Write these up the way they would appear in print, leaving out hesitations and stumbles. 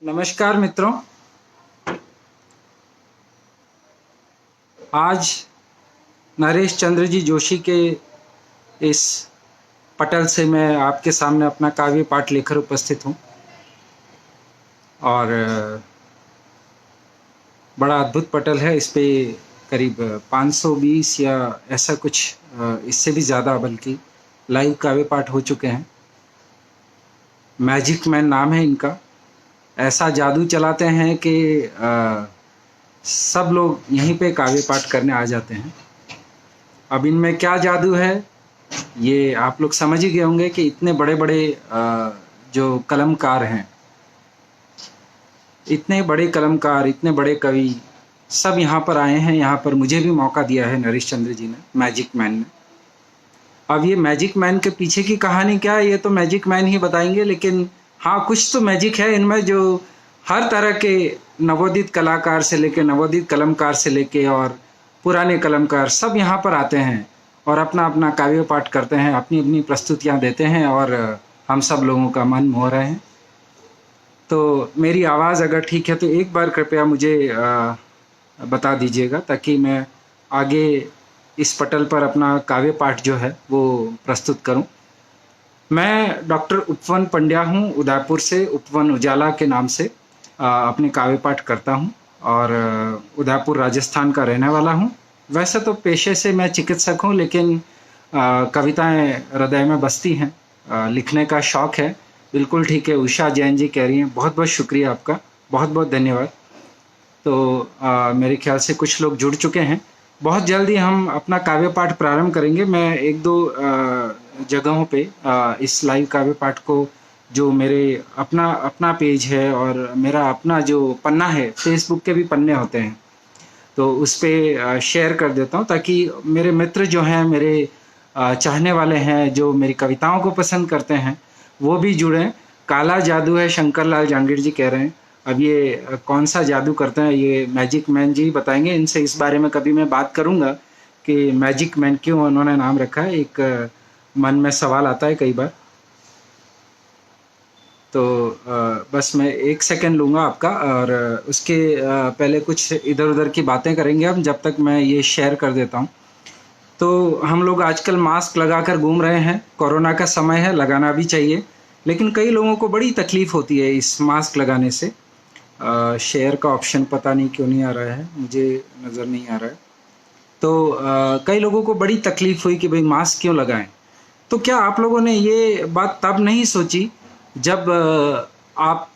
नमस्कार मित्रों। आज नरेश चंद्र जी जोशी के इस पटल से मैं आपके सामने अपना काव्य पाठ लेकर उपस्थित हूँ और बड़ा अद्भुत पटल है। इस पे करीब 520 या ऐसा कुछ, इससे भी ज़्यादा बल्कि लाइव काव्य पाठ हो चुके हैं। मैजिक मैन नाम है इनका। ऐसा जादू चलाते हैं कि सब लोग यहीं पे काव्य पाठ करने आ जाते हैं। अब इनमें क्या जादू है ये आप लोग समझ ही गए होंगे कि इतने बड़े बड़े जो कलमकार हैं, इतने बड़े कलमकार, इतने बड़े कवि सब यहाँ पर आए हैं। यहाँ पर मुझे भी मौका दिया है नरेश चंद्र जी ने, मैजिक मैन ने। अब ये मैजिक मैन के पीछे की कहानी क्या है ये तो मैजिक मैन ही बताएंगे, लेकिन हाँ कुछ तो मैजिक है इनमें, जो हर तरह के नवोदित कलाकार से लेके, नवोदित कलमकार से लेके और पुराने कलमकार सब यहाँ पर आते हैं और अपना अपना काव्य पाठ करते हैं, अपनी अपनी प्रस्तुतियाँ देते हैं और हम सब लोगों का मन मोह रहे हैं। तो मेरी आवाज़ अगर ठीक है तो एक बार कृपया मुझे बता दीजिएगा ताकि मैं आगे इस पटल पर अपना काव्य पाठ जो है वो प्रस्तुत करूं। मैं डॉक्टर उपवन पंड्या हूं, उदयपुर से, उपवन उजाला के नाम से अपने काव्य पाठ करता हूं और उदयपुर राजस्थान का रहने वाला हूं। वैसे तो पेशे से मैं चिकित्सक हूं, लेकिन कविताएं हृदय में बसती हैं, लिखने का शौक है। बिल्कुल ठीक है, उषा जैन जी कह रही हैं, बहुत बहुत शुक्रिया आपका, बहुत बहुत धन्यवाद। तो मेरे ख्याल से कुछ लोग जुड़ चुके हैं। बहुत जल्दी हम अपना काव्य पाठ प्रारंभ करेंगे। मैं एक दो जगहों पे इस लाइव काव्य पाठ को, जो मेरे अपना अपना पेज है और मेरा अपना जो पन्ना है, फेसबुक के भी पन्ने होते हैं, तो उस पर शेयर कर देता हूँ ताकि मेरे मित्र जो हैं, मेरे चाहने वाले हैं, जो मेरी कविताओं को पसंद करते हैं, वो भी जुड़ें। काला जादू है, शंकर लाल जांगीर जी कह रहे हैं। अब ये कौन सा जादू करते हैं ये मैजिक मैन जी बताएंगे। इनसे इस बारे में कभी मैं बात करूंगा कि मैजिक मैन क्यों उन्होंने नाम रखा है। एक मन में सवाल आता है कई बार। तो बस मैं एक सेकंड लूँगा आपका और उसके पहले कुछ इधर उधर की बातें करेंगे हम, जब तक मैं ये शेयर कर देता हूँ। तो हम लोग आजकल मास्क लगाकर घूम रहे हैं, कोरोना का समय है, लगाना भी चाहिए, लेकिन कई लोगों को बड़ी तकलीफ होती है इस मास्क लगाने से। शेयर का ऑप्शन पता नहीं क्यों नहीं आ रहा है, मुझे नज़र नहीं आ रहा है। तो कई लोगों को बड़ी तकलीफ हुई कि भाई मास्क क्यों लगाएं। तो क्या आप लोगों ने ये बात तब नहीं सोची जब आप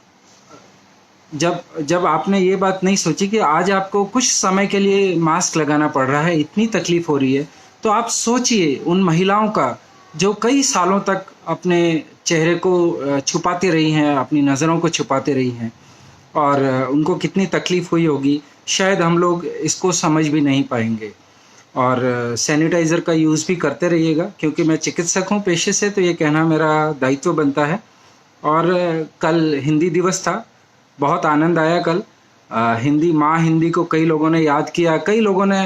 जब जब आपने ये बात नहीं सोची कि आज आपको कुछ समय के लिए मास्क लगाना पड़ रहा है, इतनी तकलीफ हो रही है, तो आप सोचिए उन महिलाओं का जो कई सालों तक अपने चेहरे को छुपाती रही हैं, अपनी नज़रों को छुपाती रही हैं और उनको कितनी तकलीफ हुई होगी, शायद हम लोग इसको समझ भी नहीं पाएंगे। और सैनिटाइज़र का यूज़ भी करते रहिएगा, क्योंकि मैं चिकित्सक हूँ पेशे से, तो ये कहना मेरा दायित्व बनता है। और कल हिंदी दिवस था, बहुत आनंद आया कल। हिंदी, माँ हिंदी को कई लोगों ने याद किया, कई लोगों ने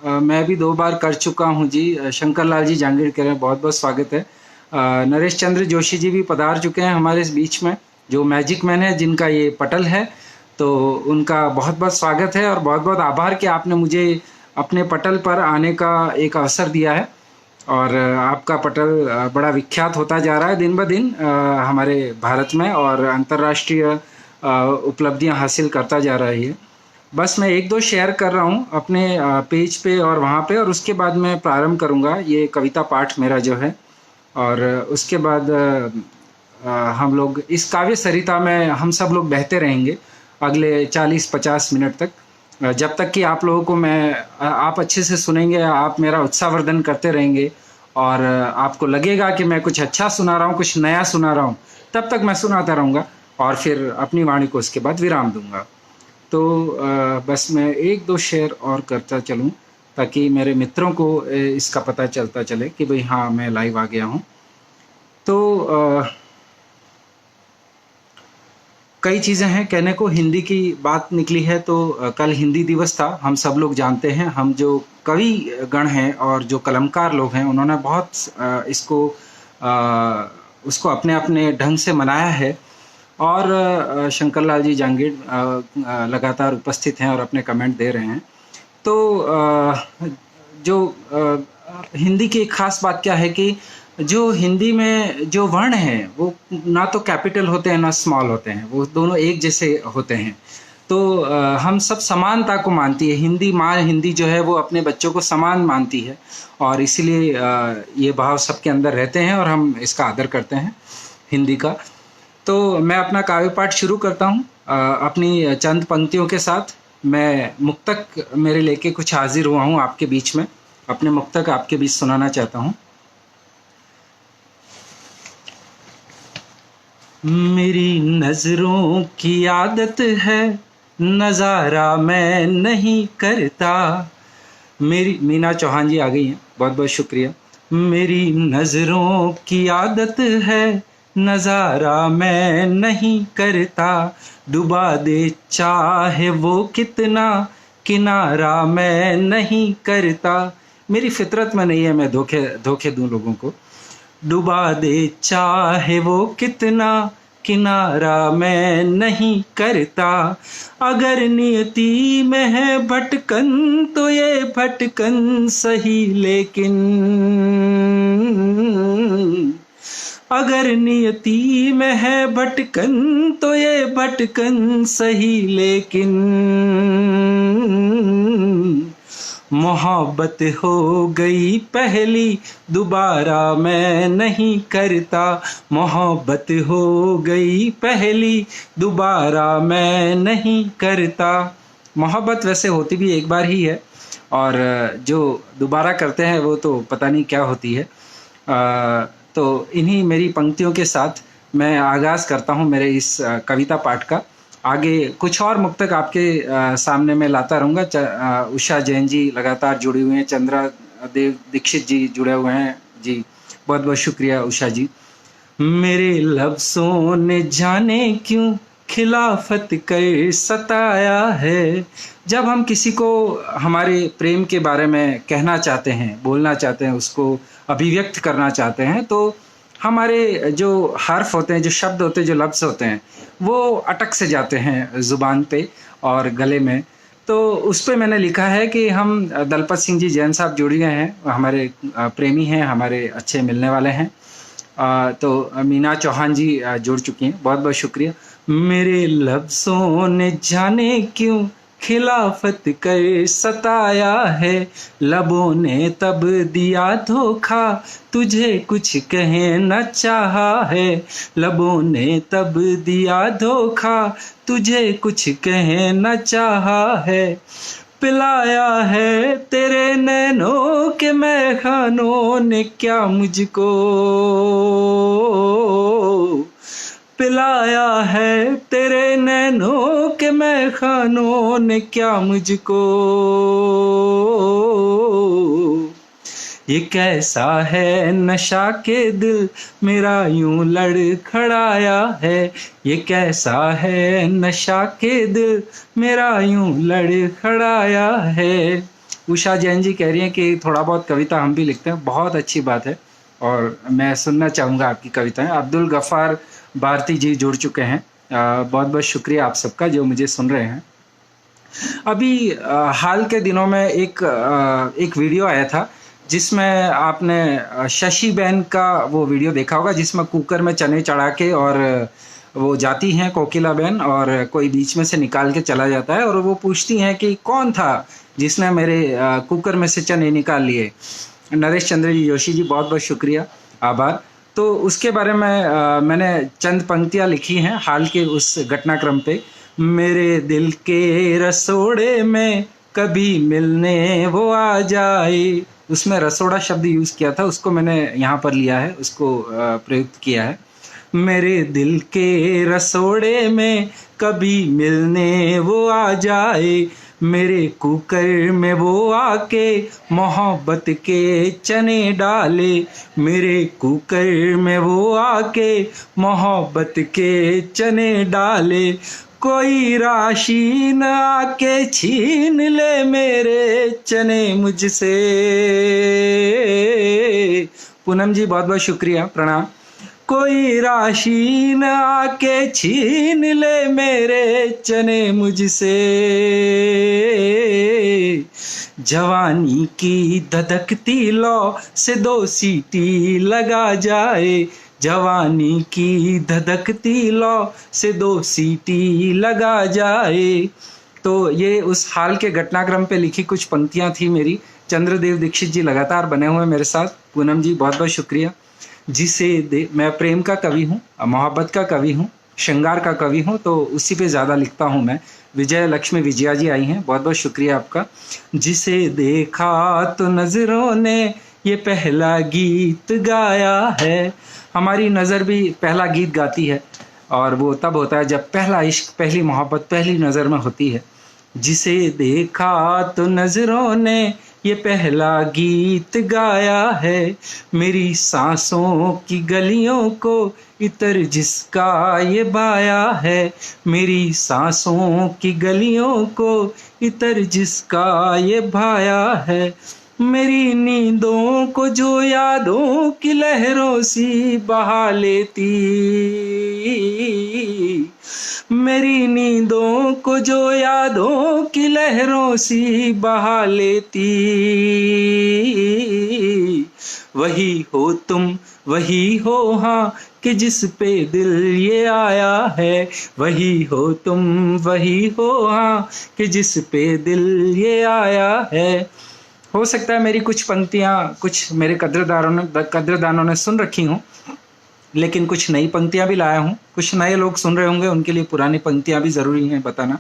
मैं भी 2 बार कर चुका हूँ जी। शंकर लाल जी जांगीर कह रहे हैं, बहुत बहुत स्वागत है। नरेश चंद्र जोशी जी भी पधार चुके हैं हमारे इस बीच में, जो मैजिक मैन है, जिनका ये पटल है, तो उनका बहुत बहुत स्वागत है और बहुत बहुत आभार कि आपने मुझे अपने पटल पर आने का एक अवसर दिया है। और आपका पटल बड़ा विख्यात होता जा रहा है दिन ब दिन हमारे भारत में, और अंतर्राष्ट्रीय उपलब्धियां हासिल करता जा रही है। बस मैं एक दो शेयर कर रहा हूँ अपने पेज पे और वहाँ पे, और उसके बाद मैं प्रारंभ करूँगा ये कविता पाठ मेरा जो है। और उसके बाद हम लोग इस काव्य सरिता में हम सब लोग बहते रहेंगे अगले 40-50 मिनट तक, जब तक कि आप लोगों को आप अच्छे से सुनेंगे, आप मेरा उत्साहवर्धन करते रहेंगे और आपको लगेगा कि मैं कुछ अच्छा सुना रहा हूँ, कुछ नया सुना रहा हूँ, तब तक मैं सुनाता रहूँगा और फिर अपनी वाणी को उसके बाद विराम दूंगा। तो बस मैं एक दो शेयर और करता चलूँ ताकि मेरे मित्रों को इसका पता चलता चले कि भाई हाँ मैं लाइव आ गया हूँ। तो कई चीज़ें हैं कहने को। हिंदी की बात निकली है तो कल हिंदी दिवस था, हम सब लोग जानते हैं। हम जो कवि गण हैं और जो कलमकार लोग हैं, उन्होंने बहुत उसको अपने अपने ढंग से मनाया है। और शंकर लाल जी जांगीड़ लगातार उपस्थित हैं और अपने कमेंट दे रहे हैं। तो जो हिंदी की एक ख़ास बात क्या है कि जो हिंदी में जो वर्ण हैं वो ना तो कैपिटल होते हैं ना स्मॉल होते हैं, वो दोनों एक जैसे होते हैं। तो हम सब समानता को मानती है हिंदी, माँ हिंदी जो है वो अपने बच्चों को समान मानती है और इसीलिए ये भाव सबके अंदर रहते हैं और हम इसका आदर करते हैं हिंदी का। तो मैं अपना काव्य पाठ शुरू करता हूँ अपनी चंद पंक्तियों के साथ। मैं मुक्तक मेरे लेके कुछ हाजिर हुआ हूँ आपके बीच में, अपने मुक्तक आपके बीच सुनाना चाहता हूँ। मेरी नजरों की आदत है नजारा मैं नहीं करता। मेरी मीना चौहान जी आ गई हैं, बहुत बहुत शुक्रिया। मेरी नजरों की आदत है नजारा मैं नहीं करता, डुबा दे चाहे वो कितना किनारा मैं नहीं करता। मेरी फितरत में नहीं है मैं धोखे दूं लोगों को। डुबा दे चाहे वो कितना किनारा मैं नहीं करता। अगर नियति में है भटकन तो ये भटकन सही, लेकिन अगर नियति में है भटकन तो ये भटकन सही, लेकिन मोहब्बत हो गई पहली दोबारा मैं नहीं करता। मोहब्बत हो गई पहली दोबारा मैं नहीं करता। मोहब्बत वैसे होती भी एक बार ही है और जो दोबारा करते हैं वो तो पता नहीं क्या होती है। तो इन्हीं मेरी पंक्तियों के साथ मैं आगाज़ करता हूँ मेरे इस कविता पाठ का। आगे कुछ और मुक्तक आपके सामने मैं लाता रहूँगा। उषा जैन जी लगातार जुड़े हुए हैं, चंद्रा देव दीक्षित जी जुड़े हुए हैं जी, बहुत बहुत शुक्रिया उषा जी। मेरे लफ्ज़ों ने जाने क्यों खिलाफत कर सताया है। जब हम किसी को हमारे प्रेम के बारे में कहना चाहते हैं, बोलना चाहते हैं, उसको अभिव्यक्त करना चाहते हैं, तो हमारे जो हर्फ होते हैं, जो शब्द होते हैं, जो लफ्ज़ होते हैं, वो अटक से जाते हैं ज़ुबान पे और गले में। तो उस पे मैंने लिखा है कि हम दलपत सिंह जी जैन साहब जुड़ गए हैं, हमारे प्रेमी हैं, हमारे अच्छे मिलने वाले हैं। तो मीना चौहान जी जुड़ चुकी हैं, बहुत बहुत शुक्रिया। मेरे लफ्ज़ों ने जाने क्यों खिलाफत कर सताया है, लबों ने तब दिया धोखा तुझे कुछ कहे न चाहा है। लबों ने तब दिया धोखा तुझे कुछ कहे न चाहा है। पिलाया है तेरे नैनों के मैखानों ने क्या मुझको, पिलाया है तेरे नैनों के मैखानों ने क्या मुझको। ये कैसा है नशा के दिल मेरा यूं लड़खड़ाया है। ये कैसा है नशा के दिल मेरा यूं लड़खड़ाया है। उषा जैन जी कह रही हैं कि थोड़ा बहुत कविता हम भी लिखते हैं, बहुत अच्छी बात है और मैं सुनना चाहूँगा आपकी कविताएं। अब्दुल गफ़ार भारती जी जुड़ चुके हैं, बहुत बहुत शुक्रिया आप सबका जो मुझे सुन रहे हैं। अभी हाल के दिनों में एक वीडियो आया था जिसमें आपने शशि बहन का वो वीडियो देखा होगा, जिसमें कुकर में चने चढ़ा के और वो जाती हैं कोकिला बहन और कोई बीच में से निकाल के चला जाता है और वो पूछती हैं कि कौन था जिसने मेरे कुकर में से चने निकाल लिए। नरेश चंद्र जी जोशी जी, बहुत बहुत शुक्रिया, आभार। तो उसके बारे में मैंने चंद पंक्तियाँ लिखी हैं हाल के उस घटनाक्रम पे। मेरे दिल के रसोड़े में कभी मिलने वो आ जाए, उसमें रसोड़ा शब्द यूज़ किया था, उसको मैंने यहाँ पर लिया है, उसको प्रयुक्त किया है। मेरे दिल के रसोड़े में कभी मिलने वो आ जाए, मेरे कुकर में वो आके मोहब्बत के चने डाले। मेरे कुकर में वो आके मोहब्बत के चने डाले। कोई राशि न आके छीन ले मेरे चने मुझसे। पूनम जी बहुत बहुत शुक्रिया, प्रणाम। कोई राशि न आके छीन ले मेरे चने मुझसे। जवानी की धधकती लौ से 2 सीटी लगा जाए, जवानी की धधकती लौ से 2 सीटी लगा जाए। तो ये उस हाल के घटनाक्रम पे लिखी कुछ पंक्तियां थी मेरी। चंद्रदेव दीक्षित जी लगातार बने हुए मेरे साथ। पूनम जी बहुत बहुत शुक्रिया। मैं प्रेम का कवि हूँ, मोहब्बत का कवि हूँ, श्रृंगार का कवि हूँ, तो उसी पे ज़्यादा लिखता हूँ मैं। विजय लक्ष्मी विजया जी आई हैं, बहुत बहुत शुक्रिया आपका। जिसे देखा तो नज़रों ने ये पहला गीत गाया है। हमारी नज़र भी पहला गीत गाती है, और वो तब होता है जब पहला इश्क, पहली मोहब्बत पहली नज़र में होती है। जिसे देखा तो नज़रों ने ये पहला गीत गाया है, मेरी सांसों की गलियों को इतर जिसका ये बाया है, मेरी सांसों की गलियों को इतर जिसका ये भाया है। मेरी नींदों को जो यादों की लहरों सी बहा लेती, मेरी नींदों को जो यादों की लहरों सी बहा लेती। वही हो तुम, वही हो हाँ कि जिस पे दिल ये आया है, वही हो तुम, वही हो हाँ कि जिस पे दिल ये आया है। हो सकता है मेरी कुछ पंक्तियाँ कुछ मेरे कद्रदानों ने सुन रखी हों, लेकिन कुछ नई पंक्तियां भी लाया हूँ। कुछ नए लोग सुन रहे होंगे, उनके लिए पुरानी पंक्तियां भी ज़रूरी हैं बताना।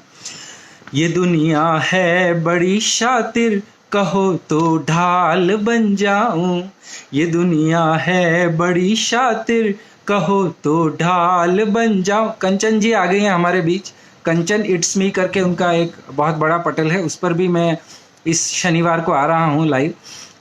ये दुनिया है बड़ी शातिर, कहो तो ढाल बन जाऊं। ये दुनिया है बड़ी शातिर, कहो तो ढाल बन जाऊं। कंचन जी आ गई हैं हमारे बीच। कंचन इट्स मी करके उनका एक बहुत बड़ा पटल है, उस पर भी मैं इस शनिवार को आ रहा हूँ लाइव,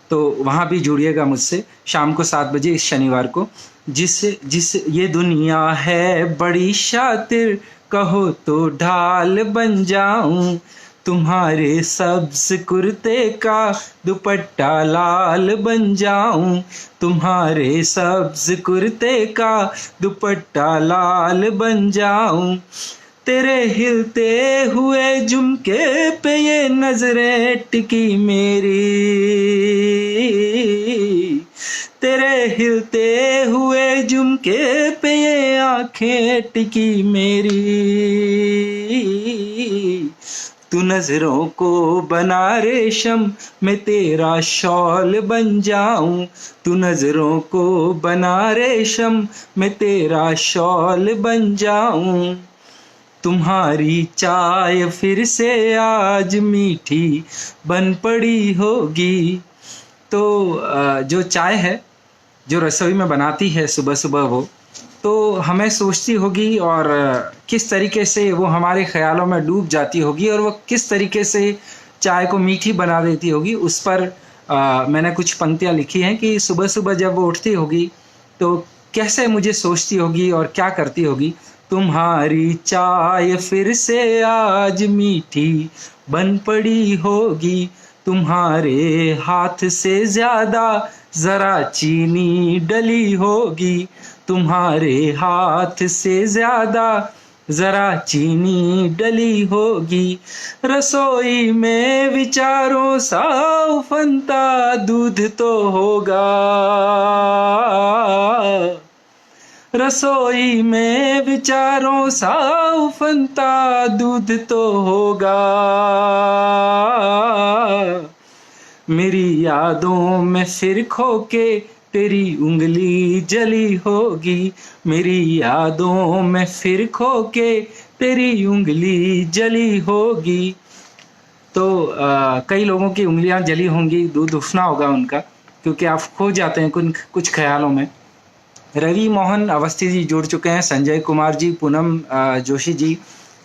तो वहाँ भी जुड़िएगा मुझसे शाम को 7 बजे इस शनिवार को। जिस ये दुनिया है बड़ी शातिर, कहो तो ढाल बन जाऊं। तुम्हारे सब्ज कुर्ते का दुपट्टा लाल बन जाऊं, तुम्हारे सब्ज कुर्ते का दुपट्टा लाल बन जाऊं। तेरे हिलते हुए झुमके पे ये नजरें टिकी मेरी, तेरे हिलते हुए झुमके पे ये आंखें टिकी मेरी। तू नजरों को बना रेशम, मैं तेरा शॉल बन जाऊं। तू नजरों को बना रेशम, मैं तेरा शॉल बन जाऊं। तुम्हारी चाय फिर से आज मीठी बन पड़ी होगी। तो जो चाय है, जो रसोई में बनाती है सुबह सुबह, वो तो हमें सोचती होगी और किस तरीके से वो हमारे ख्यालों में डूब जाती होगी, और वो किस तरीके से चाय को मीठी बना देती होगी, उस पर मैंने कुछ पंक्तियाँ लिखी हैं कि सुबह सुबह जब वो उठती होगी तो कैसे मुझे सोचती होगी और क्या करती होगी। तुम्हारी चाय फिर से आज मीठी बन पड़ी होगी, तुम्हारे हाथ से ज़्यादा ज़रा चीनी डली होगी, तुम्हारे हाथ से ज़्यादा ज़रा चीनी डली होगी। रसोई में विचारों सा उफनता दूध तो होगा, रसोई में विचारों सा उफनता दूध तो होगा। मेरी यादों में फिर खो के तेरी उंगली जली होगी, मेरी यादों में फिर खो के तेरी उंगली जली होगी। तो कई लोगों की उंगलियां जली होंगी, दूध उफना होगा उनका, क्योंकि आप खो जाते हैं कुछ ख्यालों में। रवि मोहन अवस्थी जी जुड़ चुके हैं, संजय कुमार जी, पूनम जोशी जी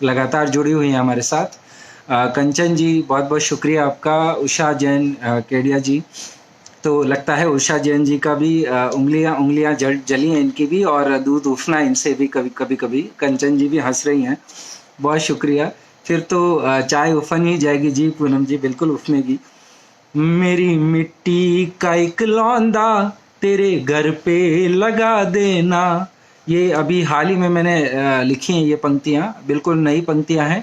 लगातार जुड़ी हुई हैं हमारे साथ। कंचन जी बहुत बहुत शुक्रिया आपका। उषा जैन केडिया जी, तो लगता है उषा जैन जी का भी उंगलियां जली हैं इनकी भी, और दूध उफना इनसे भी कभी। कंचन जी भी हंस रही हैं, बहुत शुक्रिया। फिर तो चाय उफन ही जाएगी जी पूनम जी, बिल्कुल उफनेगी। मेरी मिट्टी का एक लौंदा तेरे घर पे लगा देना, ये अभी हाल ही में मैंने लिखी हैं ये पंक्तियाँ, बिल्कुल नई पंक्तियाँ हैं,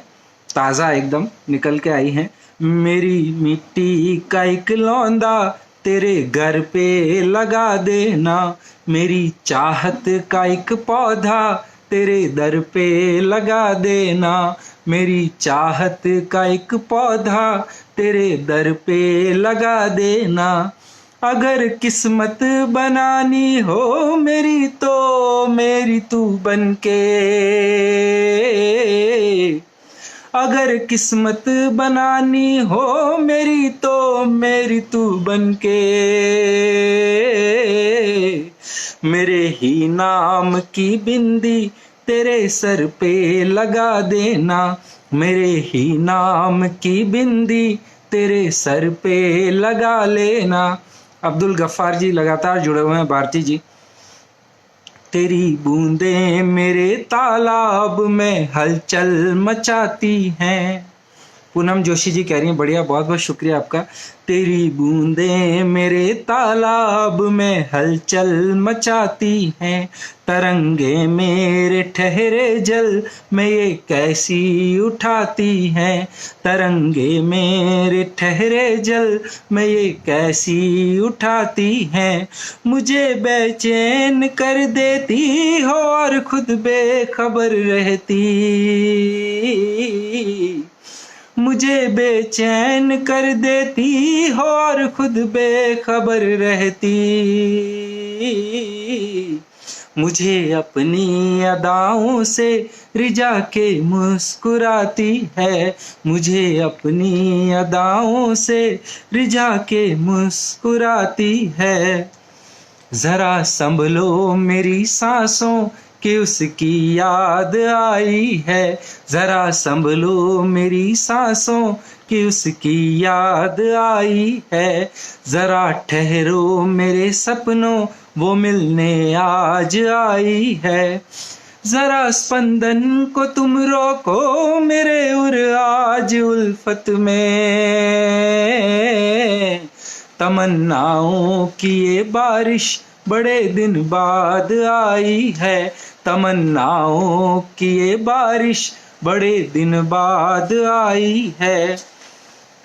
ताज़ा एकदम निकल के आई हैं। मेरी मिट्टी का एक लौंदा तेरे घर पे लगा देना, मेरी चाहत का एक पौधा तेरे दर पे लगा देना, मेरी चाहत का एक पौधा तेरे दर पे लगा देना। अगर किस्मत बनानी हो मेरी तो मेरी तू बनके, अगर किस्मत बनानी हो मेरी तो मेरी तू बनके, मेरे ही नाम की बिंदी तेरे सर पे लगा देना, मेरे ही नाम की बिंदी तेरे सर पे लगा लेना। अब्दुल गफ्फार जी लगातार जुड़े हुए हैं, भारती जी। तेरी बूंदें मेरे तालाब में हलचल मचाती हैं। पूनम जोशी जी कह रही हैं बढ़िया, बहुत बहुत शुक्रिया आपका। तेरी बूंदें मेरे तालाब में हलचल मचाती हैं, तरंगे मेरे ठहरे जल में ये कैसी उठाती हैं, तरंगे मेरे ठहरे जल में ये कैसी उठाती हैं। मुझे बेचैन कर देती हो और खुद बेखबर रहती, मुझे बेचैन कर देती हो और खुद बेखबर रहती, मुझे अपनी अदाओं से रिझा के मुस्कुराती है, मुझे अपनी अदाओं से रिझा के मुस्कुराती है। जरा संभलो मेरी सांसों कि उसकी याद आई है, जरा संभलो मेरी सांसों कि उसकी याद आई है, जरा ठहरो मेरे सपनों वो मिलने आज आई है, जरा स्पंदन को तुम रोको मेरे उर आज उल्फत में, तमन्नाओं की ये बारिश बड़े दिन बाद आई है, तमन्नाओं की ये बारिश बड़े दिन बाद आई है।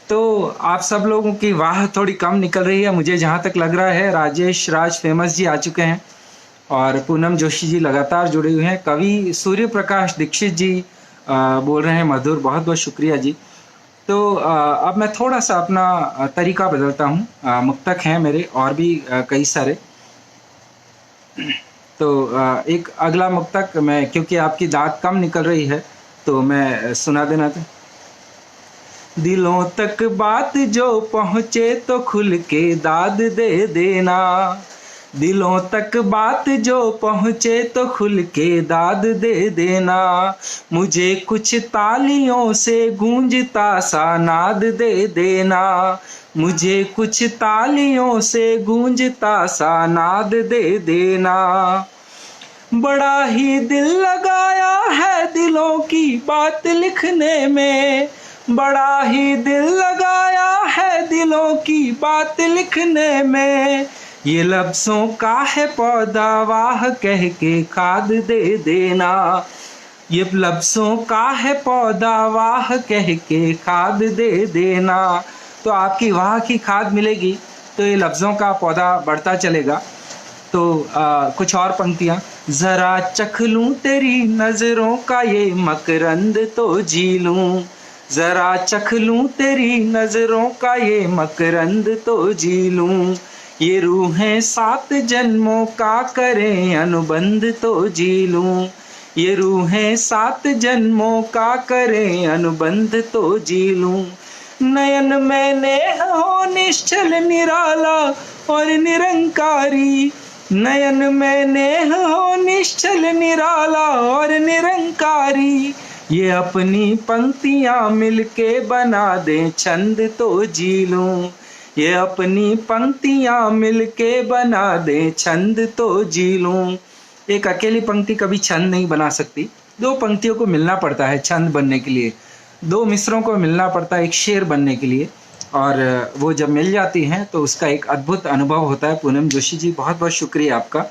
तो आप सब लोगों की वाह थोड़ी कम निकल रही है मुझे जहाँ तक लग रहा है। राजेश राज फेमस जी आ चुके हैं और पूनम जोशी जी लगातार जुड़े हुए हैं। कवि सूर्य प्रकाश दीक्षित जी बोल रहे हैं मधुर, बहुत बहुत शुक्रिया जी। तो अब मैं थोड़ा सा अपना तरीका बदलता हूँ। मुक्तक हैं मेरे और भी कई सारे। तो एक अगला मुक्तक मैं, क्योंकि आपकी दाद कम निकल रही है तो मैं सुना देना था। दिलों तक बात जो पहुँचे तो खुल के दाद दे देना, दिलों तक बात जो पहुँचे तो खुल के दाद दे देना, मुझे कुछ तालियों से गूंजता सा नाद दे देना, मुझे कुछ तालियों से गूंजता सा नाद दे देना। बड़ा ही दिल लगाया है दिलों की बात लिखने में, बड़ा ही दिल लगाया है दिलों की बात लिखने में, ये लफ्ज़ों का है पौधा वाह कह के खाद दे देना, ये लफ्ज़ों का है पौधा वाह कह के खाद दे देना। तो आपकी वाह की खाद मिलेगी तो ये लफ्ज़ों का पौधा बढ़ता चलेगा। तो कुछ और पंक्तियाँ। ज़रा चख लूँ तेरी नज़रों का ये मकरंद तो जी लूँ, ज़रा चख लूँ तेरी नज़रों का ये मकरंद तो जी लूँ, ये रूहें 7 जन्मों का करें अनुबंध तो जी लूँ, ये रूहें 7 जन्मों का करें अनुबंध तो जी लूँ। नयन में नेह हो निश्चल निराला और निरंकारी, नयन में नेह हो निश्चल निराला और निरंकारी, ये अपनी पंक्तियाँ मिलके बना दें छंद तो जी लूँ, ये अपनी पंक्तियाँ मिलके बना दें छंद तो जी लूँ। एक अकेली पंक्ति कभी छंद नहीं बना सकती, 2 पंक्तियों को मिलना पड़ता है छंद बनने के लिए, 2 मिसरों को मिलना पड़ता है एक शेर बनने के लिए, और वो जब मिल जाती हैं तो उसका एक अद्भुत अनुभव होता है। पूनम जोशी जी बहुत बहुत शुक्रिया आपका।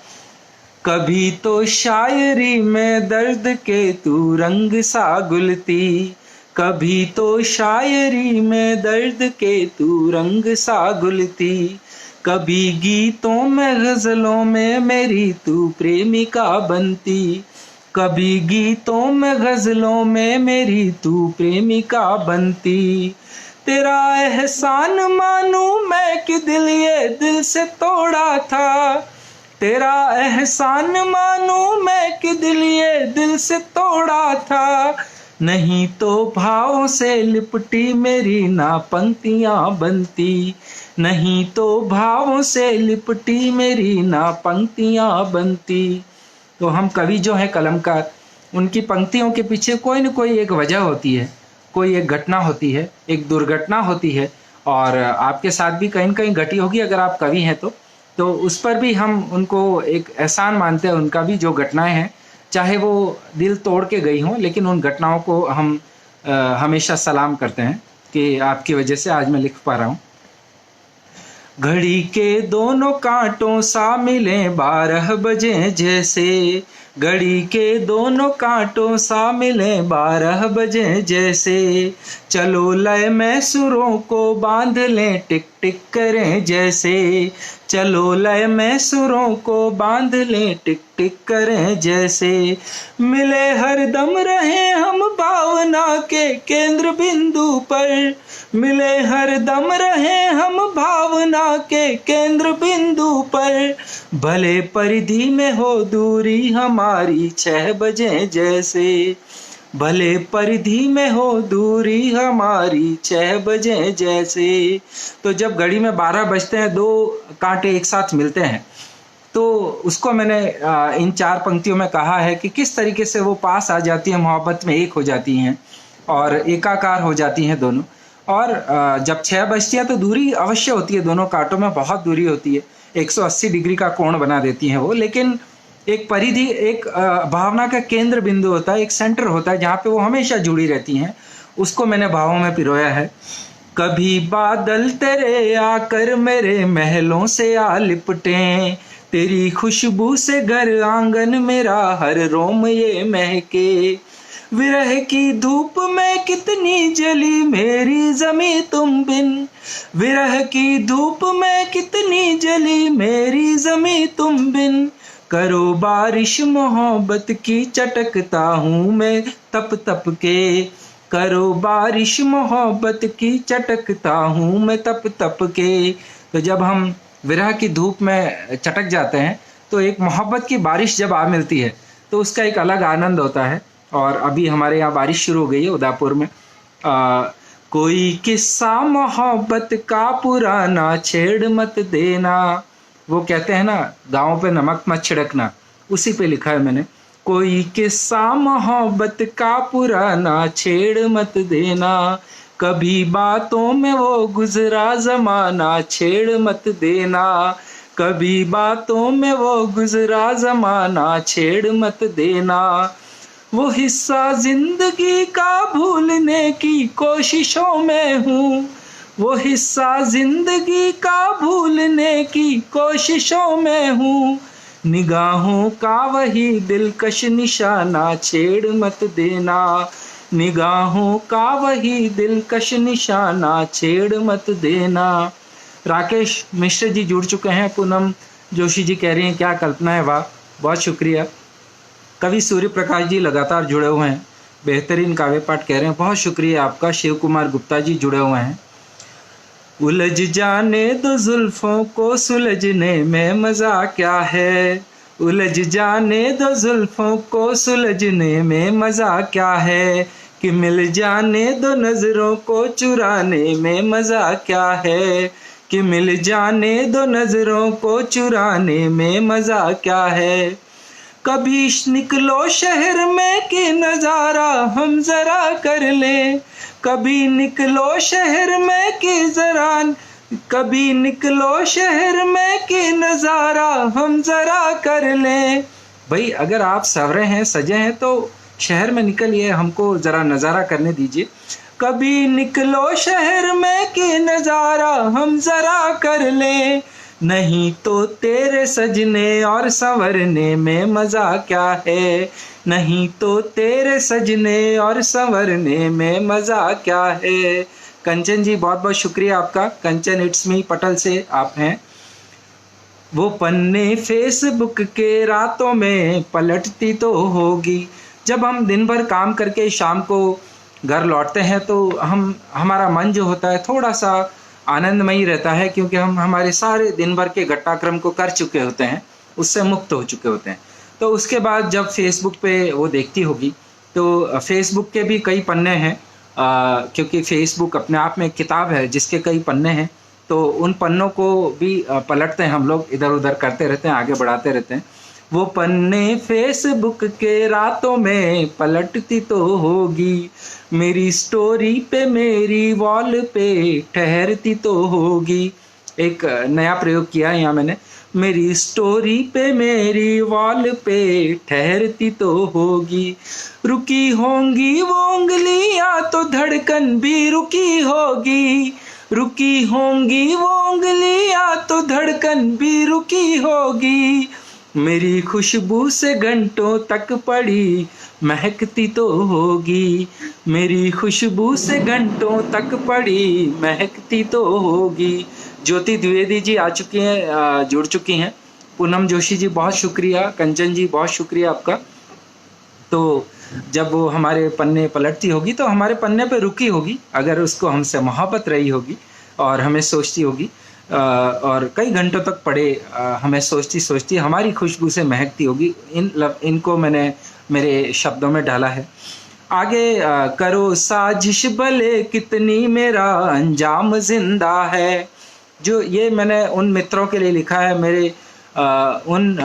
कभी तो शायरी में दर्द के तू रंग सा गुलती, कभी तो शायरी में दर्द के तू रंग सा गुलती, कभी गीतों में गज़लों में मेरी तू प्रेमिका बनती, कभी गीतों में गज़लों में मेरी तू प्रेमिका बनती। तेरा एहसान मानूं मैं कि दिल ये दिल से तोड़ा था, तेरा एहसान मानूं मैं कि दिल ये दिल से तोड़ा था, नहीं तो भावों से लिपटी मेरी ना पंक्तियां बनती, नहीं तो भावों से लिपटी मेरी ना पंक्तियां बनती। तो हम कवि जो है कलमकार, उनकी पंक्तियों के पीछे कोई न कोई एक वजह होती है, कोई एक घटना होती है, एक दुर्घटना होती है, और आपके साथ भी कहीं न कहीं घटी होगी अगर आप कवि हैं तो उस पर भी हम उनको एक एहसान मानते हैं, उनका भी जो घटनाएं हैं, चाहे वो दिल तोड़ के गई हों, लेकिन उन घटनाओं को हम हमेशा सलाम करते हैं कि आपकी वजह से आज मैं लिख पा रहा हूँ। घड़ी के दोनों कांटों सा मिले 12 बजे जैसे, घड़ी के दोनों कांटों सा मिले 12 बजे जैसे, चलो लय में सुरों को बांध लें टिक टिक करें जैसे, चलो लय में सुरों को बांध लें टिक टिक करें जैसे, मिले हर दम रहे हम भावना के केंद्र बिंदु पर, मिले हर दम रहे हम भावना के केंद्र बिंदु पर, भले परिधि में हो दूरी हमारी 6 बजे जैसे, भले परिधि में हो दूरी हमारी 6 बजे जैसे। तो जब घड़ी में 12 बजते हैं, 2 कांटे एक साथ मिलते हैं, तो उसको मैंने इन 4 पंक्तियों में कहा है कि किस तरीके से वो पास आ जाती है, मोहब्बत में एक हो जाती हैं और एकाकार हो जाती हैं दोनों। और जब 6 बजती है तो दूरी अवश्य होती है, दोनों कांटों में बहुत दूरी होती है, 180 डिग्री का कोण बना देती हैं वो, लेकिन एक परिधि, एक भावना का केंद्र बिंदु होता है, एक सेंटर होता है जहाँ पे वो हमेशा जुड़ी रहती हैं, उसको मैंने भावों में पिरोया है। कभी बादल तेरे आकर मेरे महलों से आ लिपटें, तेरी खुशबू से घर आंगन मेरा हर रोम ये महके, विरह की धूप में कितनी जली मेरी ज़मीं तुम बिन, विरह की धूप में कितनी जली मेरी ज़मीं तुम बिन, करो बारिश मोहब्बत की चटकता हूँ मैं तप तप के, करो बारिश मोहब्बत की चटकता हूँ मैं तप तप के। तो जब हम विरह की धूप में चटक जाते हैं तो एक मोहब्बत की बारिश जब आ मिलती है तो उसका एक अलग आनंद होता है। और अभी हमारे यहाँ बारिश शुरू हो गई है उदयपुर में। कोई किस्सा मोहब्बत का पुराना छेड़ मत देना, वो कहते हैं ना गाँव पे नमक मत छिड़कना, उसी पे लिखा है मैंने। कोई किस्सा मोहब्बत का पुराना छेड़ मत देना, कभी बातों में वो गुजरा ज़माना छेड़ मत देना, कभी बातों में वो गुजरा ज़माना छेड़ मत देना, वो हिस्सा जिंदगी का भूलने की कोशिशों में हूँ, वो हिस्सा जिंदगी का भूलने की कोशिशों में हूँ, निगाहों का वही दिलकश निशाना छेड़ मत देना, निगाहों का वही दिलकश निशाना छेड़ मत देना। राकेश मिश्र जी जुड़ चुके हैं, पूनम जोशी जी कह रही हैं क्या कल्पना है, वाह बहुत शुक्रिया। कवि सूर्य प्रकाश जी लगातार जुड़े हुए हैं, बेहतरीन काव्य पाठ कह रहे हैं, बहुत शुक्रिया आपका। शिव कुमार गुप्ता जी जुड़े हुए हैं। उलझ जाने दो जुल्फों को सुलझने में मज़ा क्या है, उलझ जाने दो जुल्फों को सुलझने में मज़ा क्या है, कि मिल जाने दो नज़रों को चुराने में मज़ा क्या है, कि मिल जाने दो नज़रों को चुराने में मज़ा क्या है। कभी निकलो शहर में कि नज़ारा हम ज़रा कर लें, कभी निकलो शहर में कि ज़रा, कभी निकलो शहर में कि नज़ारा हम ज़रा कर लें। भाई अगर आप सवरे हैं, सजे हैं तो शहर में निकलिए, हमको ज़रा नज़ारा करने दीजिए। कभी निकलो शहर में कि नज़ारा हम ज़रा कर लें, नहीं तो तेरे सजने और संवरने में मज़ा क्या है, नहीं तो तेरे सजने और संवरने में मज़ा क्या है। कंचन जी बहुत बहुत शुक्रिया आपका। कंचन इट्स मी पटल से आप हैं। वो पन्ने फेसबुक के रातों में पलटती तो होगी। जब हम दिन भर काम करके शाम को घर लौटते हैं तो हमारा मन जो होता है थोड़ा सा आनंदमयी रहता है, क्योंकि हम हमारे सारे दिन भर के घटनाक्रम को कर चुके होते हैं, उससे मुक्त हो चुके होते हैं। तो उसके बाद जब फेसबुक पे वो देखती होगी तो फेसबुक के भी कई पन्ने हैं, क्योंकि फेसबुक अपने आप में एक किताब है जिसके कई पन्ने हैं। तो उन पन्नों को भी पलटते हैं हम लोग, इधर उधर करते रहते हैं, आगे बढ़ाते रहते हैं। वो पन्ने फेसबुक के रातों में पलटती तो होगी, मेरी स्टोरी पे मेरी वॉल पे ठहरती तो होगी। एक नया प्रयोग किया है यहाँ मैंने, मेरी स्टोरी पे मेरी वॉल पे ठहरती तो होगी। रुकी होंगी वो उंगलियां तो धड़कन भी रुकी होगी, रुकी होंगी वो उंगलियां तो धड़कन भी रुकी होगी। मेरी खुशबू से घंटों तक पड़ी महकती तो होगी, मेरी खुशबू से घंटों तक पड़ी महकती तो होगी। ज्योति द्विवेदी जी आ चुकी हैं, जुड़ चुकी हैं। पूनम जोशी जी बहुत शुक्रिया। कंचन जी बहुत शुक्रिया आपका। तो जब वो हमारे पन्ने पलटती होगी तो हमारे पन्ने पे रुकी होगी, अगर उसको हमसे मोहब्बत रही होगी और हमें सोचती होगी, और कई घंटों तक पड़े हमें सोचती सोचती हमारी खुशबू से महकती होगी। इनको मैंने मेरे शब्दों में डाला है। आगे करो साजिश भले कितनी मेरा अंजाम जिंदा है। जो ये मैंने उन मित्रों के लिए लिखा है, मेरे उन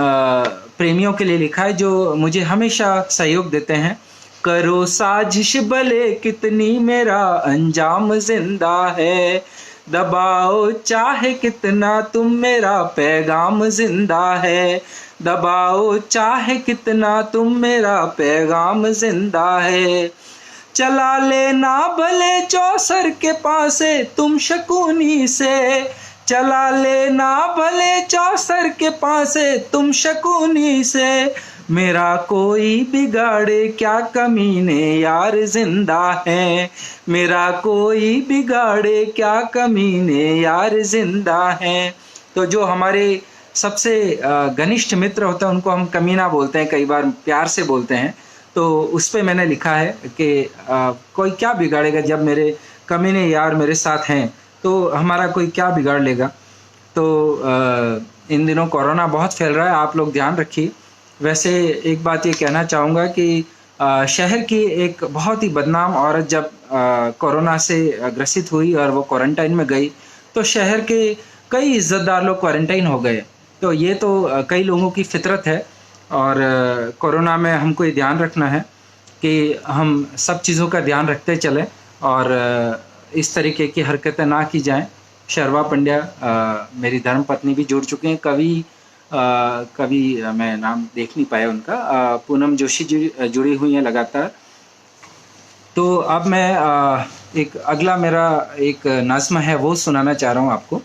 प्रेमियों के लिए लिखा है जो मुझे हमेशा सहयोग देते हैं। करो साजिश भले कितनी मेरा अंजाम जिंदा है, दबाओ चाहे कितना तुम मेरा पैगाम जिंदा है, दबाओ चाहे कितना तुम मेरा पैगाम जिंदा है। चला लेना भले चौसर के पासे तुम शकुनी से, चला लेना भले चौसर के पासे तुम शकुनी से। मेरा कोई बिगाड़े क्या कमीने यार जिंदा है, मेरा कोई बिगाड़े क्या कमीने यार जिंदा है। तो जो हमारे सबसे घनिष्ठ मित्र होते हैं उनको हम कमीना बोलते हैं, कई बार प्यार से बोलते हैं। तो उस पे मैंने लिखा है कि कोई क्या बिगाड़ेगा, जब मेरे कमीने यार मेरे साथ हैं तो हमारा कोई क्या बिगाड़ लेगा। तो इन दिनों कोरोना बहुत फैल रहा है, आप लोग ध्यान रखिए। वैसे एक बात ये कहना चाहूँगा कि शहर की एक बहुत ही बदनाम औरत जब कोरोना से ग्रसित हुई और वो क्वारंटाइन में गई तो शहर के कई इज्जतदार लोग क्वारंटाइन हो गए। तो ये तो कई लोगों की फितरत है, और कोरोना में हमको ये ध्यान रखना है कि हम सब चीज़ों का ध्यान रखते चलें और इस तरीके की हरकतें ना की जाएं। शर्वा पंड्या मेरी धर्मपत्नी भी जुड़ चुके हैं। कवि मैं नाम देख नहीं पाया उनका। पूनम जोशी जी जुड़ी हुई हैं लगातार। तो अब मैं एक अगला मेरा एक नज़्म है वो सुनाना चाह रहा हूँ आपको,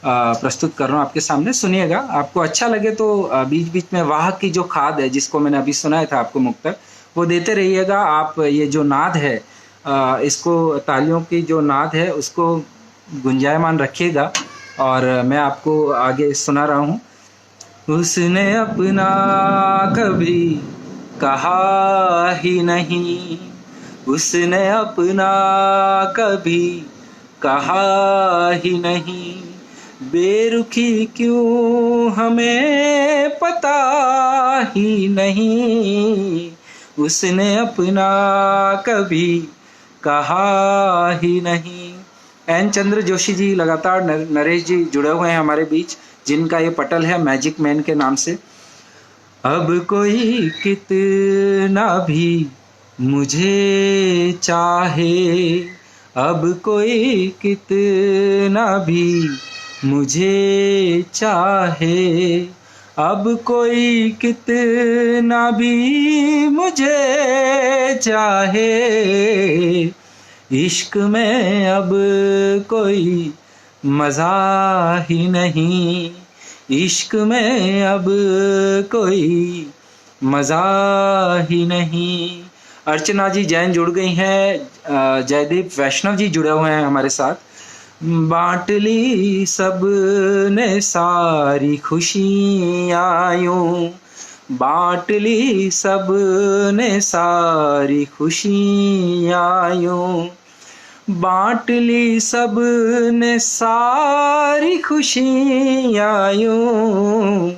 प्रस्तुत कर रहा हूँ आपके सामने। सुनिएगा, आपको अच्छा लगे तो बीच बीच में वाह की जो खाद है जिसको मैंने अभी सुनाया था आपको मुक्तक, वो देते रहिएगा। आप ये जो नाद है, इसको तालियों की जो नाद है उसको गुंजायमान रखिएगा। और मैं आपको आगे सुना रहा हूँ। उसने अपना कभी कहा ही नहीं, उसने अपना कभी कहा ही नहीं, बेरुखी क्यों हमें पता ही नहीं, उसने अपना कभी कहा ही नहीं। एन चंद्र जोशी जी लगातार, नरेश जी जुड़े हुए हैं हमारे बीच, जिनका ये पटल है मैजिक मैन के नाम से। अब कोई कितना भी मुझे चाहे, अब कोई कितना भी मुझे चाहे, अब कोई कितना भी मुझे चाहे, इश्क में अब कोई मज़ा ही नहीं, इश्क में अब कोई मजा ही नहीं। अर्चना जी जैन जुड़ गई हैं, जयदीप वैष्णव जी जुड़े हुए हैं हमारे साथ। बांट ली सब ने सारी खुशियाँ यूं, बांट ली सब ने सारी खुशियाँ यूं, बांट ली सब ने सारी खुशियाँ यूं,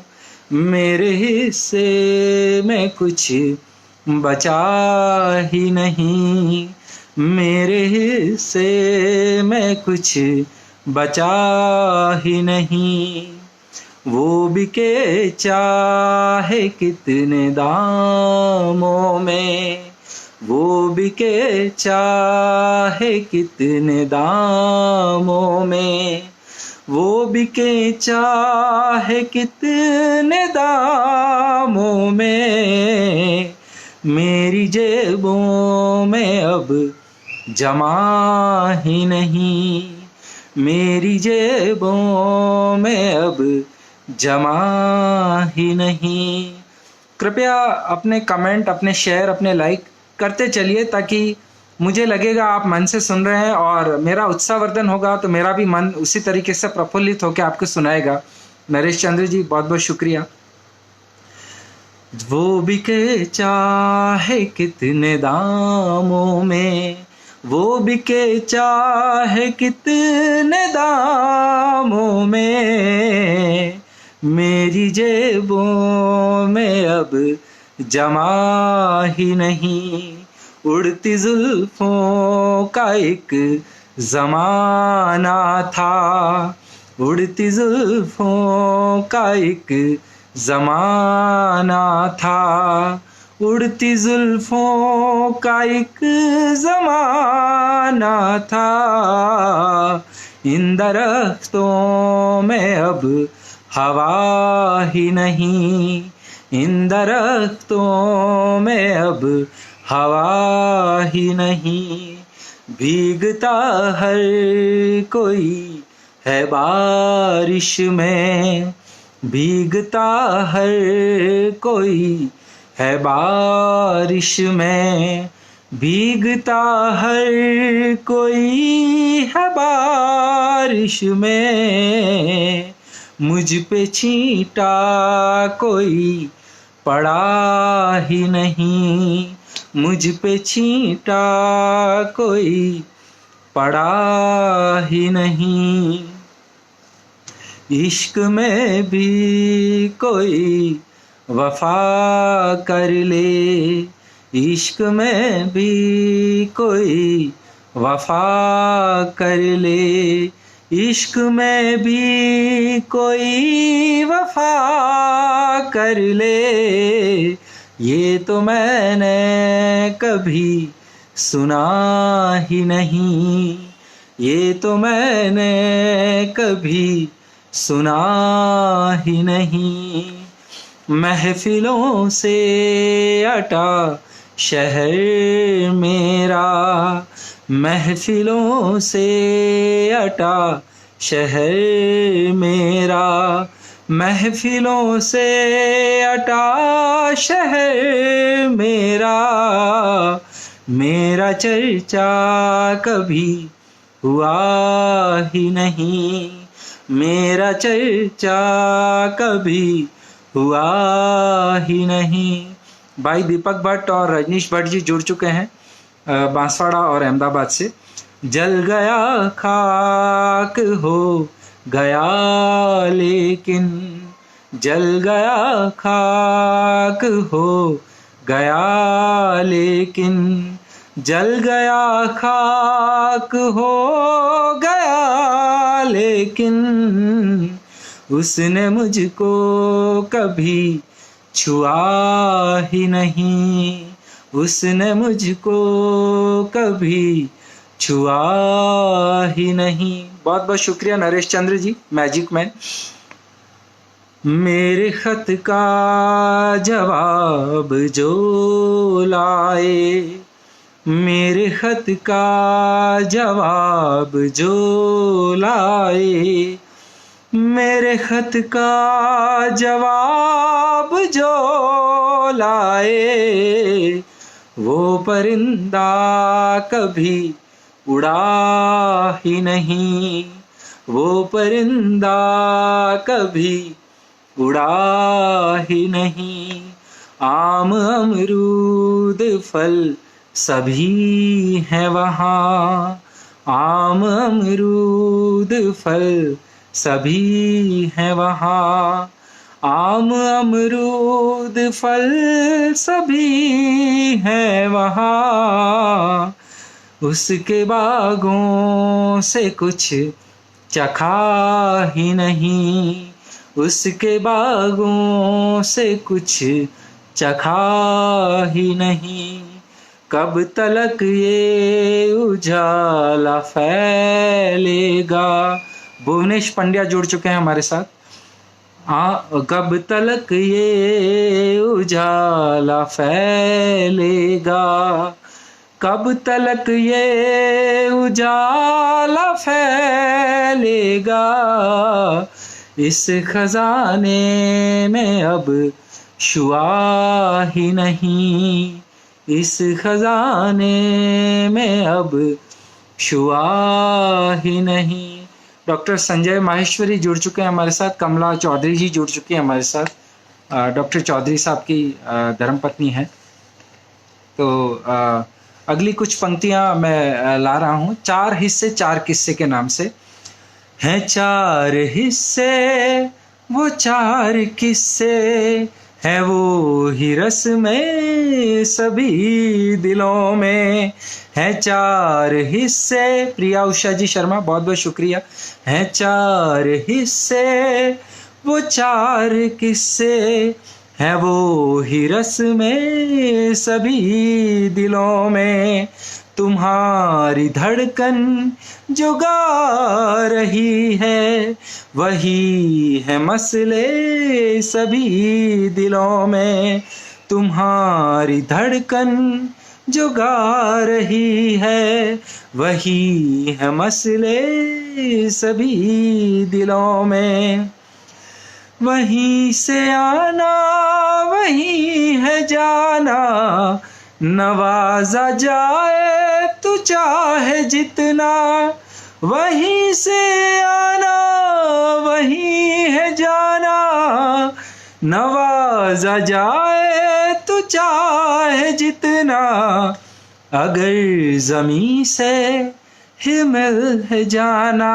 मेरे हिस्से में कुछ बचा ही नहीं, मेरे हिस्से में कुछ बचा ही नहीं। वो बिके चाहे कितने दामों में, वो बिके चाहे कितने दामों में, वो बिके चाहे कितने दामों में, मेरी जेबों में अब जमा ही नहीं, मेरी जेबों में अब जमा ही नहीं। कृपया अपने कमेंट, अपने शेयर, अपने लाइक करते चलिए, ताकि मुझे लगेगा आप मन से सुन रहे हैं और मेरा उत्साहवर्धन होगा, तो मेरा भी मन उसी तरीके से प्रफुल्लित होकर आपको सुनाएगा। नरेश चंद्र जी बहुत बहुत शुक्रिया। वो बिके चाहे कितने दामों में, वो बिके चाहे कितने दामों में, मेरी जेबों में अब जमा ही नहीं। उड़ती जुल्फों का एक ज़माना था, उड़ती जुल्फों का एक ज़माना था, उड़ती जुल्फों का एक ज़माना था, इन दरख्तों में अब हवा ही नहीं, इन दरख्तों में अब हवा ही नहीं। भीगता हर कोई है बारिश में, भीगता हर कोई है बारिश में, भीगता हर कोई है बारिश में, मुझ पे छींटा कोई पड़ा ही नहीं, मुझ पे छींटा कोई पड़ा ही नहीं। इश्क में भी कोई वफा कर ले, इश्क में भी कोई वफा कर ले, इश्क में भी कोई वफा कर ले, ये तो मैंने कभी सुना ही नहीं, ये तो मैंने कभी सुना ही नहीं। महफिलों से अटा शहर मेरा, महफिलों से अटा शहर मेरा, महफिलों से अटा शहर मेरा, मेरा चर्चा कभी हुआ ही नहीं, मेरा चर्चा कभी हुआ ही नहीं। भाई दीपक भट्ट और रजनीश भट्ट जी जुड़ चुके हैं बांसवाड़ा और अहमदाबाद से। जल गया खाक हो गया लेकिन, जल गया खाक हो गया लेकिन, जल गया खाक हो गया लेकिन, उसने मुझको कभी छुआ ही नहीं, उसने मुझको कभी छुआ ही नहीं। बहुत बहुत शुक्रिया नरेश चंद्र जी, मैजिक मैन। मेरे खत का जवाब जो लाए, मेरे खत का जवाब जो लाए, मेरे खत का जवाब जो लाए, वो परिंदा कभी उड़ा ही नहीं, वो परिंदा कभी उड़ा ही नहीं। आम अमरूद फल सभी हैं वहाँ, आम अमरूद फल सभी हैं वहाँ, आम अमरूद फल सभी हैं वहाँ। उसके बागों से कुछ चखा ही नहीं, उसके बागों से कुछ चखा ही नहीं। कब तलक ये उजाला फैलेगा। भुवनेश पंड्या जुड़ चुके हैं हमारे साथ। कब तलक ये उजाला फैलेगा, कब तलक ये उजाला फैलेगा। इस खजाने में अब शुआ ही नहीं, इस खजाने में अब शुआ ही नहीं। डॉक्टर संजय माहेश्वरी जुड़ चुके हैं हमारे साथ। कमला चौधरी जी जुड़ चुकी हैं हमारे साथ। डॉक्टर चौधरी साहब की धर्मपत्नी है। तो अगली कुछ पंक्तियां मैं ला रहा हूँ। 4 हिस्से 4 किस्से के नाम से हैं 4 हिस्से, वो 4 किस्से है वो ही रस में सभी दिलों में। हैं 4 हिस्से। प्रिया उषा जी शर्मा बहुत बहुत शुक्रिया। हैं 4 हिस्से, वो 4 किस्से है वो ही रस में सभी दिलों में। तुम्हारी धड़कन जो गा रही है, वही है मसले सभी दिलों में। तुम्हारी धड़कन जो गा रही है, वही है मसले सभी दिलों में। वहीं से आना वहीं है जाना, नवाजा जाए तू चाहे जितना। वहीं से आना वहीं है जाना, नवाजा जाए तू चाहे जितना। अगर ज़मीं से ही मिल है जाना,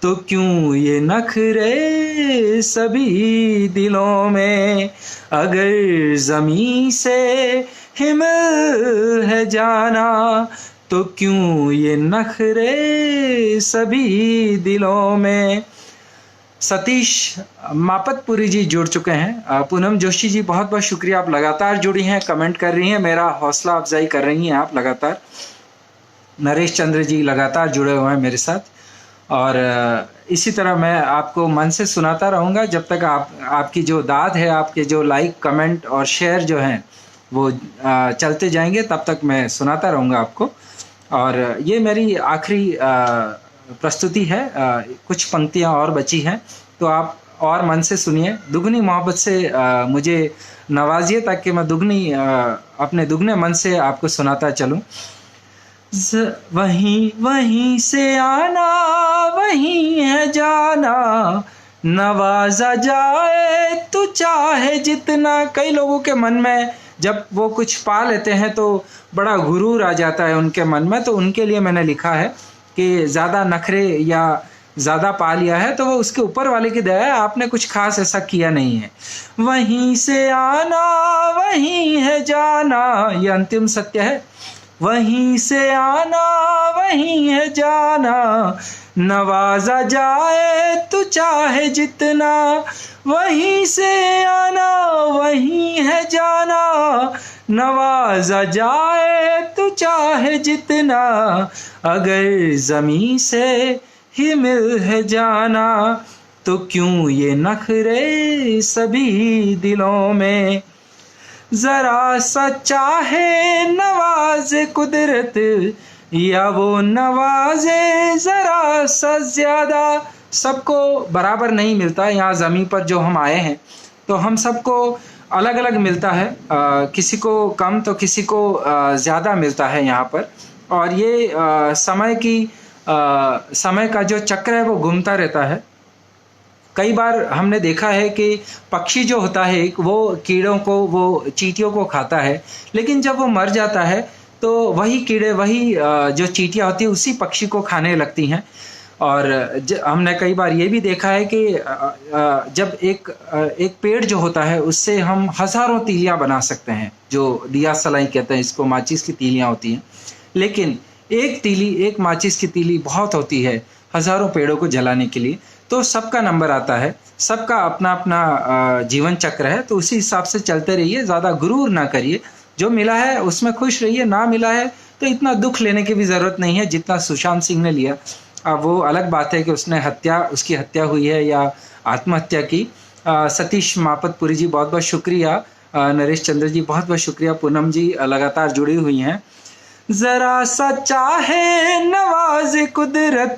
तो क्यों ये नखरे सभी दिलों में। अगर ज़मीं से ही मिल है जाना, तो क्यों ये नखरे सभी दिलों में। सतीश मापतपुरी जी जुड़ चुके हैं। पूनम जोशी जी बहुत बहुत शुक्रिया, आप लगातार जुड़ी हैं, कमेंट कर रही हैं, मेरा हौसला अफजाई कर रही हैं आप लगातार। नरेश चंद्र जी लगातार जुड़े हुए हैं मेरे साथ। और इसी तरह मैं आपको मन से सुनाता रहूँगा जब तक आपकी जो दाद है, आपके जो लाइक कमेंट और शेयर जो हैं वो चलते जाएंगे, तब तक मैं सुनाता रहूँगा आपको। और ये मेरी आखिरी प्रस्तुति है। कुछ पंक्तियाँ और बची हैं, तो आप और मन से सुनिए, दुगनी मोहब्बत से मुझे नवाजिए, ताकि मैं अपने दुगने मन से आपको सुनाता चलूँ। वहीं वहीं से आना वहीं है जाना, नवाजा जाए तू चाहे जितना। कई लोगों के मन में जब वो कुछ पा लेते हैं तो बड़ा गुरूर आ जाता है उनके मन में, तो उनके लिए मैंने लिखा है कि ज़्यादा नखरे या ज़्यादा पा लिया है तो वो उसके ऊपर वाले की दया है, आपने कुछ खास ऐसा किया नहीं है। वहीं से आना वहीं है जाना, ये अंतिम सत्य है। वहीं से आना वहीं है जाना, नवाजा जाए तू चाहे जितना। वहीं से आना वहीं है जाना, नवाजा जाए तू चाहे जितना। अगर ज़मीं से ही मिल है जाना, तो क्यों ये नखरे सभी दिलों में। जरा सा चाहे नवाजे कुदरत, या वो नवाजे जरा सा ज्यादा। सबको बराबर नहीं मिलता। यहाँ ज़मीन पर जो हम आए हैं तो हम सबको अलग अलग मिलता है, किसी को कम तो किसी को ज़्यादा मिलता है यहाँ पर। और ये समय का जो चक्र है वो घूमता रहता है। कई बार हमने देखा है कि पक्षी जो होता है वो कीड़ों को, वो चींटियों को खाता है, लेकिन जब वो मर जाता है तो वही कीड़े, वही जो चींटियाँ होती है उसी पक्षी को खाने लगती हैं। और हमने कई बार ये भी देखा है कि जब एक पेड़ जो होता है उससे हम हज़ारों तीलियाँ बना सकते हैं, जो दिया सलाई कहते हैं इसको, माचिस की तीलियाँ होती हैं। लेकिन एक माचिस की तीली बहुत होती है हज़ारों पेड़ों को जलाने के लिए। तो सबका नंबर आता है, सबका अपना अपना जीवन चक्र है, तो उसी हिसाब से चलते रहिए, ज़्यादा गुरूर ना करिए। जो मिला है उसमें खुश रहिए, ना मिला है तो इतना दुख लेने की भी ज़रूरत नहीं है जितना सुशांत सिंह ने लिया। अब वो अलग बात है कि उसकी हत्या हुई है या आत्महत्या की। सतीश मापतपुरी जी बहुत बहुत शुक्रिया, नरेश चंद्र जी बहुत बहुत शुक्रिया, पूनम जी लगातार जुड़ी हुई हैं। जरा सा चाहे नवाज़े कुदरत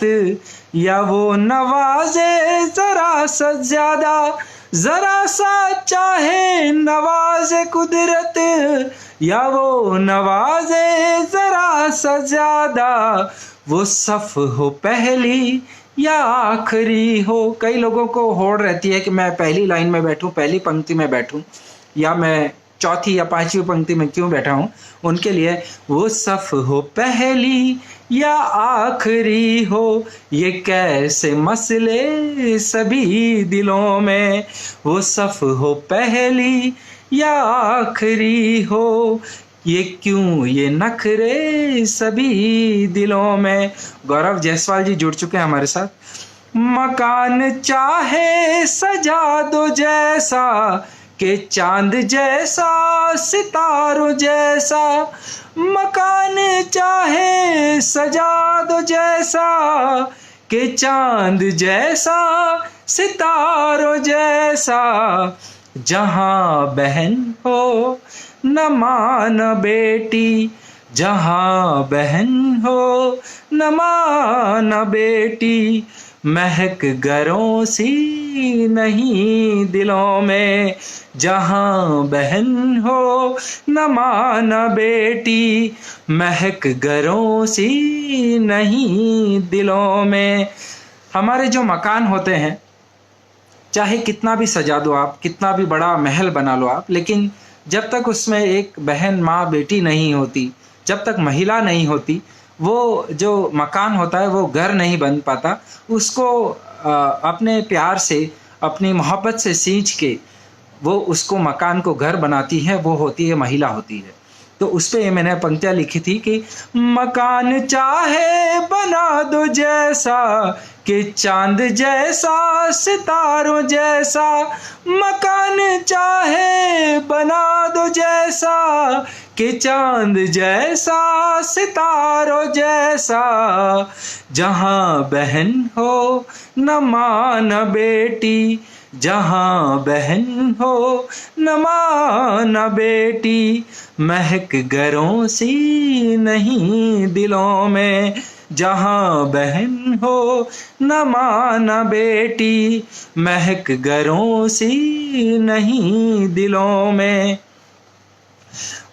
या वो नवाज़े जरा सा ज्यादा, जरा सा चाहे नवाज़े कुदरत या वो नवाज़े जरा सा ज्यादा, वो सफ हो पहली या आखिरी हो। कई लोगों को होड़ रहती है कि मैं पहली लाइन में बैठूं, पहली पंक्ति में बैठूं, या मैं चौथी या पांचवी पंक्ति में क्यों बैठा हूं। उनके लिए वो सफ हो पहली या आखिरी हो, ये कैसे मसले सभी दिलों में, वो सफ हो पहली या आखिरी हो, ये क्यों ये नखरे सभी दिलों में। गौरव जायसवाल जी जुड़ चुके हैं हमारे साथ। मकान चाहे सजा दो जैसा के चांद जैसा सितारों जैसा, मकान चाहे सजा दो जैसा के चांद जैसा सितारों जैसा, जहां बहन हो न मां न बेटी, जहां बहन हो न मां न बेटी, महक घरों सी नहीं दिलों में, जहां बहन हो न मां न बेटी, महक घरों सी नहीं दिलों में। हमारे जो मकान होते हैं, चाहे कितना भी सजा दो आप, कितना भी बड़ा महल बना लो आप, लेकिन जब तक उसमें एक बहन, माँ, बेटी नहीं होती, जब तक महिला नहीं होती, वो जो मकान होता है वो घर नहीं बन पाता। उसको अपने प्यार से, अपनी मोहब्बत से सींच के वो उसको मकान को घर बनाती है, वो होती है महिला होती है। तो उस पे मैंने पंक्तियाँ लिखी थी कि मकान चाहे बना दो जैसा कि चांद जैसा सितारों जैसा, मकान चाहे बना दो जैसा कि चांद जैसा सितारों जैसा, जहां बहन हो न मां न बेटी, जहां बहन हो न मां न बेटी, महक घरों सी नहीं दिलों में, जहां बहन हो न मां न बेटी, महक घरों सी नहीं दिलों में।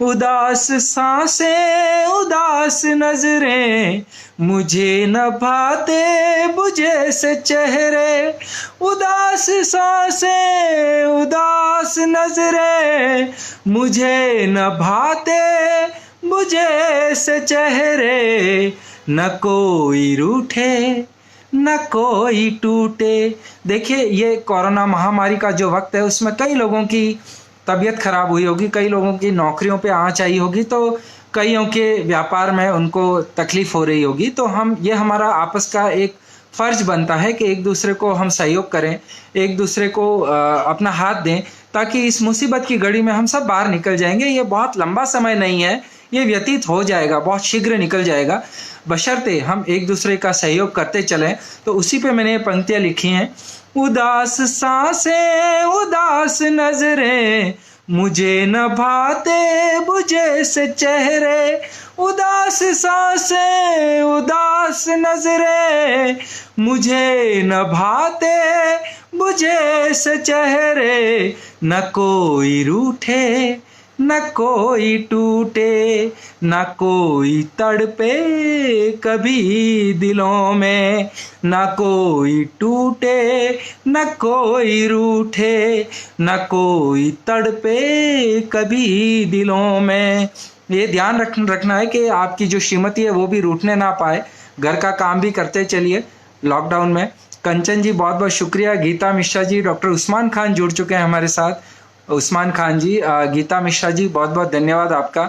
उदास सांसें उदास नजरें मुझे न भाते बुझे से चेहरे, उदास सांसें उदास नजरें मुझे न भाते बुझे से चेहरे, न कोई रूठे न कोई टूटे। देखिए, ये कोरोना महामारी का जो वक्त है उसमें कई लोगों की तबीयत खराब हुई होगी, कई लोगों की नौकरियों पे आँच आई होगी, तो कईयों के व्यापार में उनको तकलीफ हो रही होगी। तो ये हमारा आपस का एक फर्ज बनता है कि एक दूसरे को हम सहयोग करें, एक दूसरे को अपना हाथ दें, ताकि इस मुसीबत की घड़ी में हम सब बाहर निकल जाएंगे। ये बहुत लंबा समय नहीं है, ये व्यतीत हो जाएगा, बहुत शीघ्र निकल जाएगा, बशर्ते हम एक दूसरे का सहयोग करते चलें। तो उसी पे मैंने ये पंक्तियाँ लिखी हैं। उदास सांसें उदास नजरें मुझे न भाते बुझे से चेहरे, उदास सांसें उदास नजरे, मुझे न भाते बुझे से चेहरे, न कोई रूठे न कोई टूटे, न कोई तड़पे कभी दिलों में, न कोई टूटे न कोई रूठे, न कोई तड़पे कभी दिलों में। ये ध्यान रखना है कि आपकी जो श्रीमती है वो भी रूठने ना पाए, घर का काम भी करते चलिए लॉकडाउन में। कंचन जी बहुत बहुत शुक्रिया, गीता मिश्रा जी, डॉक्टर उस्मान खान जुड़ चुके हैं हमारे साथ, उस्मान खान जी, गीता मिश्रा जी बहुत बहुत धन्यवाद आपका,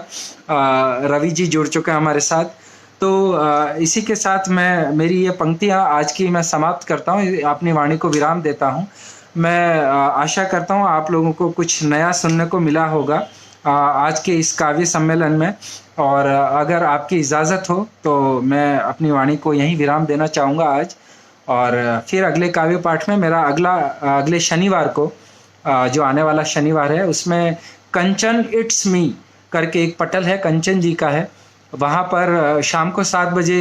रवि जी जुड़ चुके हैं हमारे साथ। तो इसी के साथ मैं मेरी ये पंक्तियाँ आज की मैं समाप्त करता हूँ, अपनी वाणी को विराम देता हूँ। मैं आशा करता हूँ आप लोगों को कुछ नया सुनने को मिला होगा आज के इस काव्य सम्मेलन में, और अगर आपकी इजाज़त हो तो मैं अपनी वाणी को यहीं विराम देना चाहूँगा आज। और फिर अगले काव्य पाठ में मेरा अगले शनिवार को जो आने वाला शनिवार है उसमें कंचन इट्स मी करके एक पटल है, कंचन जी का है, वहाँ पर शाम को 7 बजे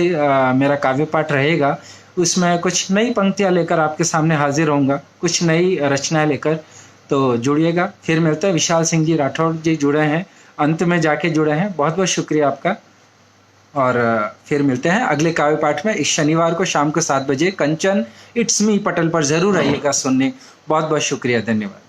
मेरा काव्य पाठ रहेगा। उसमें कुछ नई पंक्तियाँ लेकर आपके सामने हाजिर होऊंगा, कुछ नई रचनाएं लेकर, तो जुड़िएगा। फिर मिलते हैं। विशाल सिंह जी राठौड़ जी जुड़े हैं, अंत में जाके जुड़े हैं, बहुत बहुत शुक्रिया आपका। और फिर मिलते हैं अगले काव्य पाठ में इस शनिवार को शाम को 7 बजे। कंचन इट्स मी पटल पर जरूर आइएगा सुनने। बहुत बहुत शुक्रिया, धन्यवाद।